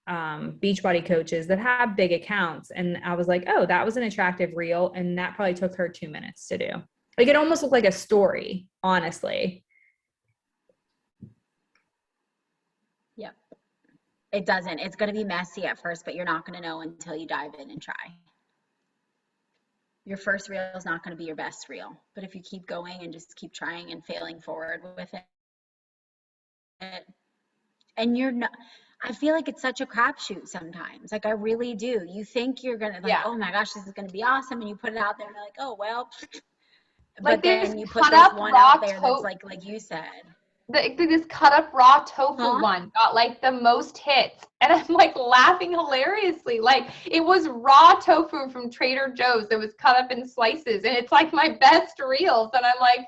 I: Beachbody coaches that have big accounts, and I was like, oh, that was an attractive reel, and that probably took her 2 minutes to do. Like it almost looked like a story, honestly.
A: Yep. It doesn't. It's going to be messy at first, but you're not going to know until you dive in and try. Your first reel is not going to be your best reel, but if you keep going and just keep trying and failing forward with it, and you're not. I feel like it's such a crapshoot sometimes. Like I really do. You think you're gonna like,
E: Yeah.
A: oh my gosh, this is gonna be awesome, and you put it out there, and you're like, oh well.
E: Like
A: But then
E: there's
A: you put
E: cut
A: this
E: up
A: one
E: raw
A: out there that's
E: tofu.
A: like you said.
E: This cut up raw tofu
A: Huh?
E: one got like the most hits, and I'm like laughing hilariously. Like it was raw tofu from Trader Joe's that was cut up in slices, and it's like my best reels. And I'm like,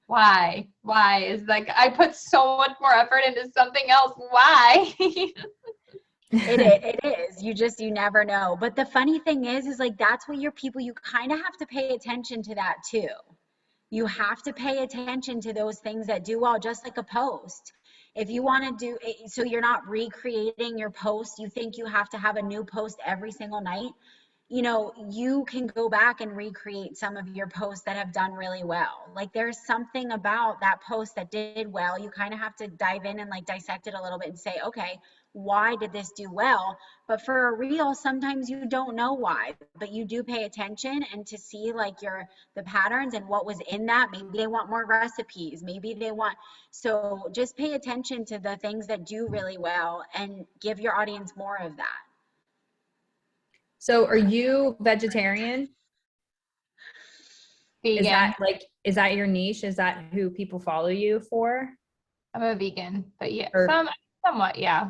E: why? Why is like I put so much more effort into something else? Why?
A: It is. You never know. But the funny thing is like that's what your people, you kind of have to pay attention to that too. You have to pay attention to those things that do well, just like a post. If you want to do it, so you're not recreating your post, you think you have to have a new post every single night. You know, you can go back and recreate some of your posts that have done really well. Like there's something about that post that did well. You kind of have to dive in and like dissect it a little bit and say, okay, why did this do well? But for a reel, sometimes you don't know why, but you do pay attention and to see like the patterns and what was in that. Maybe they want more recipes. Maybe they want, so just pay attention to the things that do really well and give your audience more of that.
I: So are you vegetarian?
E: Vegan.
I: Is that your niche? Is that who people follow you for?
E: I'm a vegan, but yeah,
I: Or-
E: somewhat, yeah.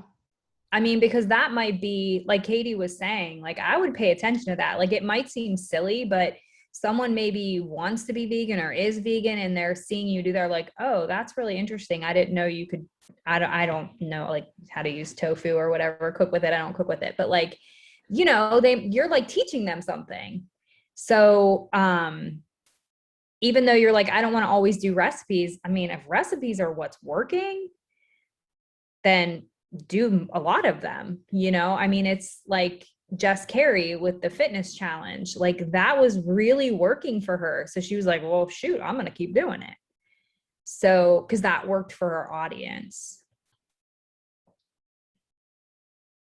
I: I mean, because that might be like Katie was saying, like I would pay attention to that. Like it might seem silly, but someone maybe wants to be vegan or is vegan and they're seeing you do, they're like, oh, that's really interesting. I didn't know you could, I don't know like how to use tofu or whatever, cook with it. I don't cook with it, but like, you know, you're like teaching them something. So, even though you're like, I don't want to always do recipes. I mean, if recipes are what's working, then do a lot of them, you know? I mean, it's like Jess Carey with the fitness challenge, like that was really working for her. So she was like, well, shoot, I'm going to keep doing it. So, cause that worked for her audience.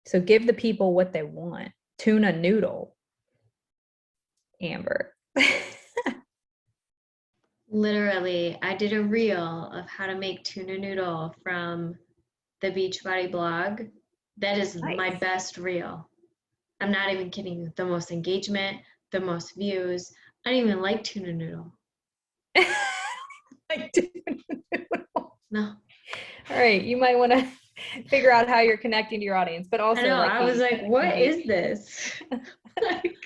I: So give the people what they want. Tuna noodle. Amber.
B: Literally, I did a reel of how to make tuna noodle from the Beachbody blog. That is my best reel. I'm not even kidding you. The most engagement, the most views. I don't even like tuna noodle. No.
I: All right, you might want to figure out how you're connecting to your audience, but also
B: I know,
I: like
B: I was like, what is this?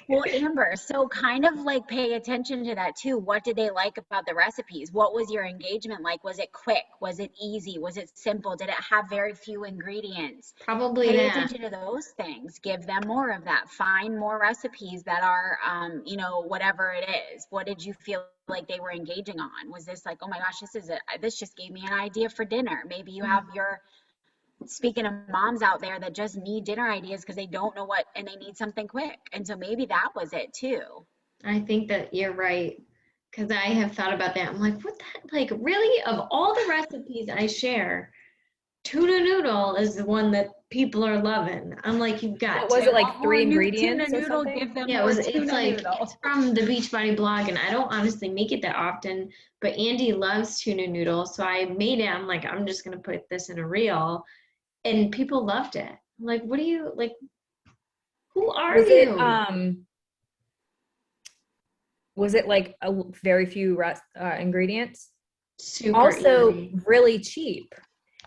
A: Well, Amber, so kind of like pay attention to that too. What did they like about the recipes? What was your engagement like? Was it quick? Was it easy? Was it simple? Did it have very few ingredients?
B: Probably
A: Pay
B: that.
A: attention to those things. Give them more of that. Find more recipes that are, you know, whatever it is. What did you feel like they were engaging on? Was this like, oh my gosh, this just gave me an idea for dinner. Maybe you have speaking of moms out there that just need dinner ideas because they don't know what, and they need something quick. And so maybe that was it too.
B: I think that you're right. Because I have thought about that. I'm like, what the, like really, of all the recipes I share, tuna noodle is the one that people are loving. I'm like, you've got
I: what was it, like 3 ingredients
A: tuna
I: or
A: noodle,
I: something?
A: give them
B: yeah,
A: more
B: it's
A: tuna
B: like
A: noodle.
B: it's from the Beachbody blog, and I don't honestly make it that often, but Andy loves tuna noodle, so I made it. I'm like, I'm just gonna put this in a reel, and people loved it. I'm like, what do you like? Who are you?
I: Was it like a very few ingredients?
B: Super
I: also
B: easy.
I: really cheap.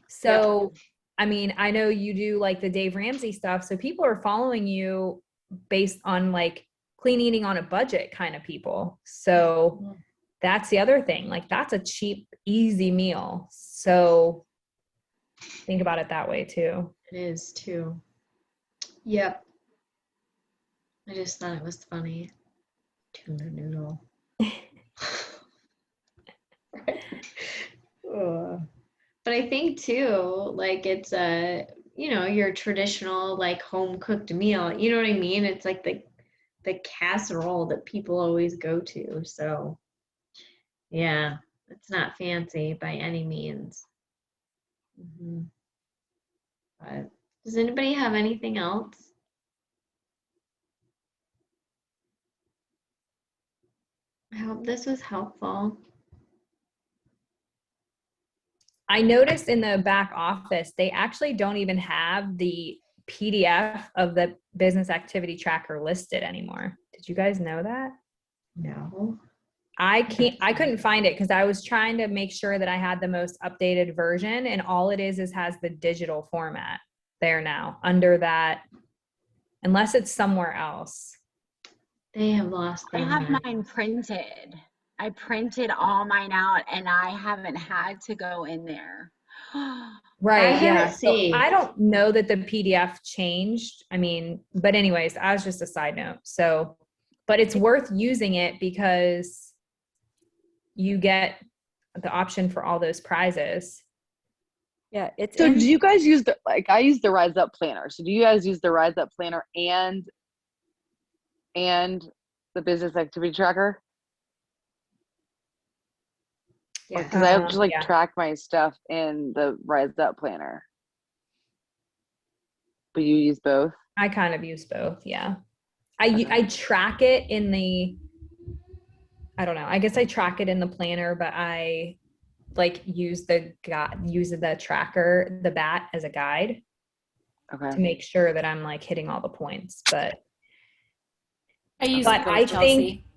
I: So I mean, I know you do like the Dave Ramsey stuff, so people are following you based on like clean eating on a budget kind of people. So that's the other thing, like that's a cheap, easy meal. So think about it that way too.
B: It is too. Yep. I just thought it was funny. Tuna noodle. But I think too, like it's a, you know, your traditional like home cooked meal. You know what I mean? It's like the casserole that people always go to. So yeah, it's not fancy by any means. But does anybody have anything else? I hope this was helpful.
I: I noticed in the back office, they actually don't even have the PDF of the business activity tracker listed anymore. Did you guys know that?
B: No.
I: I couldn't find it because I was trying to make sure that I had the most updated version, and all it is has the digital format there now under that, unless it's somewhere else.
B: They have lost
A: I
B: their
A: have
B: mind.
A: mine printed. I printed all mine out and I haven't had to go in there.
I: Right.
B: I
I: Yeah.
B: haven't
I: So
B: seen.
I: I don't know that the PDF changed. I mean, but anyways, as just a side note. So, but it's worth using it because you get the option for all those prizes.
D: Yeah, it's
C: So
D: in,
C: do you guys use I use the Rise Up Planner. So do you guys use the Rise Up Planner and the business activity tracker?
B: Yeah.
C: Because I just
I: Yeah.
C: track my stuff in the Rise Up Planner. But you use both?
I: I kind of use both. Yeah.
C: Okay.
I: I track it in the, I don't know. I guess I track it in the planner, but I use the tracker, the BAT as a guide to
C: Okay.
I: make sure that I'm hitting all the points. But
J: I use
I: But
J: both,
I: I
J: Chelsea.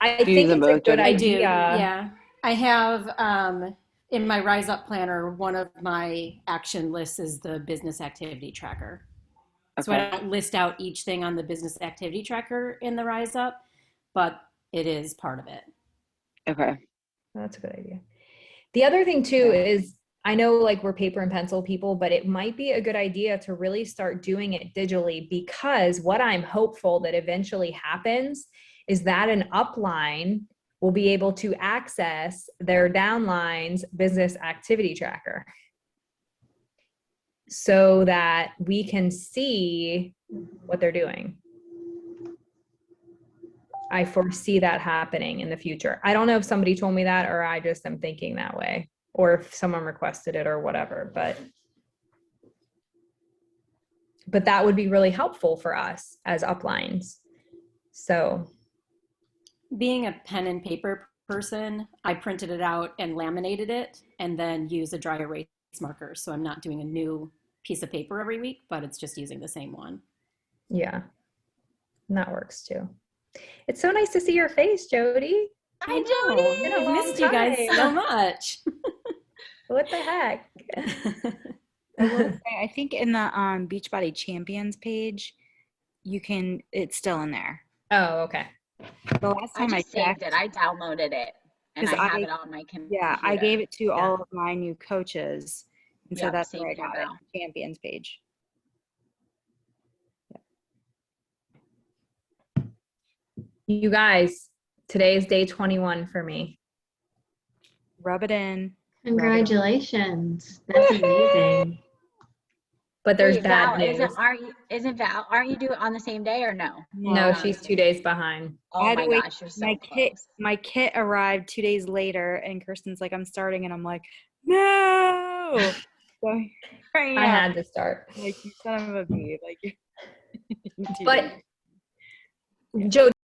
I: I
C: Do you use
I: think
C: them
I: it's a
C: both,
I: good
C: Jody?
J: I do.
I: idea.
J: Yeah. I have in my Rise Up Planner, one of my action lists is the business activity tracker. So I
C: Okay.
J: don't list out each thing on the business activity tracker in the Rise Up, but it is part of it.
C: Okay.
I: That's a good idea. The other thing too is, I know we're paper and pencil people, but it might be a good idea to really start doing it digitally, because what I'm hopeful that eventually happens is that an upline will be able to access their downline's business activity tracker so that we can see what they're doing. I foresee that happening in the future. I don't know if somebody told me that or I just am thinking that way, or if someone requested it or whatever, but that would be really helpful for us as uplines. So
J: Being a pen and paper person, I printed it out and laminated it and then use a dry erase marker. So I'm not doing a new piece of paper every week, but it's just using the same one.
I: yeah, and that works too. It's so nice to see your face, Jody.
A: Hi,
J: I've
A: Jody.
J: missed you guys so much.
I: What the heck?
D: I will say, I think in the Beachbody Champions page, it's still in there.
I: Oh, okay.
D: The last time I
A: just saved
D: checked,
A: it. I downloaded it and
D: 'Cause
A: I have
D: I-
A: it on my computer.
D: yeah, I gave it to all of my new coaches, and so
A: Yep,
D: that's
A: same
D: where I
A: here,
D: got it.
A: Val.
D: Champions page.
I: You guys, today is day 21 for me.
D: Rub it in.
B: Congratulations. That's amazing.
I: But there's
A: Wait,
I: bad
A: Val,
I: news.
A: aren't you doing it on the same day or no?
I: No, she's 2 days behind.
A: Oh
D: I had
A: my
D: to wait.
A: gosh, you're so
D: My
A: close.
D: kit arrived 2 days later, and Kirsten's like, "I'm starting," and I'm like, "No!" So
I: I had to start.
D: like, you son of a bee, like.
I: But Joe,